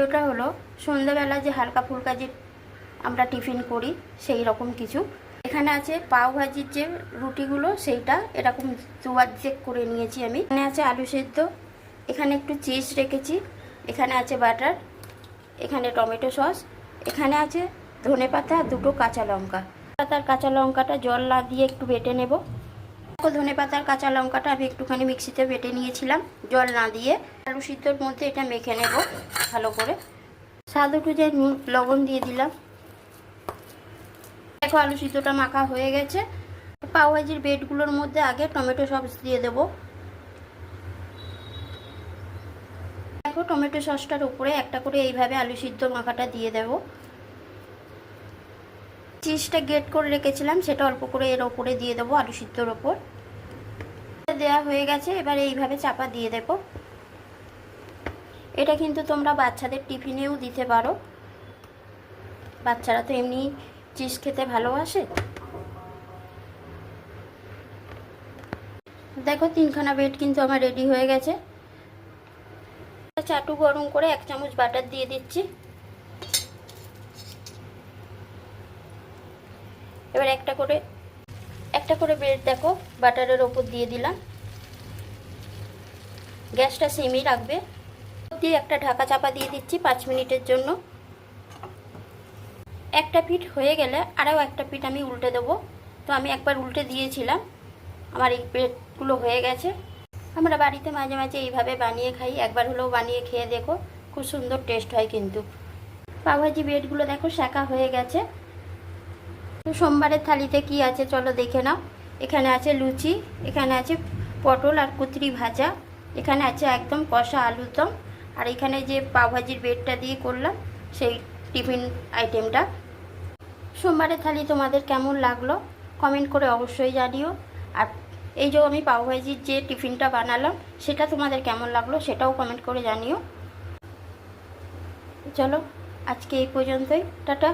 ওটা হলো সন্ধ্যাবেলা যে হালকা ফুলকা যে আমরা টিফিন করি সেই রকম কিছু। এখানে আছে পাও ভাজির যে রুটিগুলো, সেইটা এরকম চেক করে নিয়েছি আমি। এখানে আছে আলু সেদ্ধ, এখানে একটু চিজ রেখেছি, এখানে আছে বাটার, এখানে টমেটো সস, এখানে আছে ধনেপাতা, দুটো কাঁচা লঙ্কা। পাতার কাঁচা লঙ্কাটা জল না দিয়ে একটু বেটে নেব। ধনে পাতার কাঁচা লঙ্কাটা আমি একটুখানি মিক্সিতে বেটে নিয়েছিলাম জল না দিয়ে। আলু সিদ্ধর মধ্যে এটা মেখে নেব ভালো করে। স্বাদ অনুযায়ী নুন লবণ দিয়ে দিলাম। দেখো আলু সিদ্ধটা মাখা হয়ে গেছে। পাও ভাজির বেডগুলোর মধ্যে আগে টমেটো সস দিয়ে দেব। দেখো টমেটো সসটার উপরে একটা করে এইভাবে আলু সিদ্ধ মাখাটা দিয়ে দেব। চিজটা গ্রেট করে রেখেছিলাম সেটা অল্প করে এর ওপরে দিয়ে দেবো আলু সিদ্ধর ওপর। দেওয়া হয়ে গেছে, এবার এইভাবে চাপা দিয়ে দেব। এটা কিন্তু তোমরা বাচ্চাদের টিফিনেও দিতে পারো, বাচ্চারা তো এমনি চিজ খেতে ভালোবাসে। দেখো তিনখানা ব্রেড কিন্তু আমার রেডি হয়ে গেছে। চাটু গরম করে 1 চামচ বাটার দিয়ে দিচ্ছি। এবার একটা করে ব্রেড দেখো বাটারের ওপর দিয়ে দিলাম। গ্যাসটা সিমই রাখবে। দিয়ে একটা ঢাকা চাপা দিয়ে দিচ্ছি 5 মিনিটের জন্য। একটা পিঠ হয়ে গেলে আরও একটা পিঠ আমি উল্টে দেবো। তো আমি একবার উল্টে দিয়েছিলাম, আমার এই ব্রেডগুলো হয়ে গেছে। আমরা বাড়িতে মাঝে মাঝে এইভাবে বানিয়ে খাই, একবার হলেও বানিয়ে খেয়ে দেখো, খুব সুন্দর টেস্ট হয় কিন্তু। পাওভাজি ব্রেডগুলো দেখো সেঁকা হয়ে গেছে। তো সোমবারের থালিতে কি আছে চলো দেখে নাও। এখানে আছে লুচি, এখানে আছে পটল আর কুচরি ভাজা, এখানে আছে একদম কষা আলুর দম, আর এখানে যে পাওভাজির ব্রেডটা দিয়ে করলাম সেই টিফিন আইটেমটা। সোমবারের থালি তোমাদের কেমন লাগলো কমেন্ট করে অবশ্যই জানিও। আর এই যে আমি পাওভাজির যে টিফিনটা বানালাম সেটা তোমাদের কেমন লাগলো সেটাও কমেন্ট করে জানিও। চলো আজকে এই পর্যন্তই, টাটা।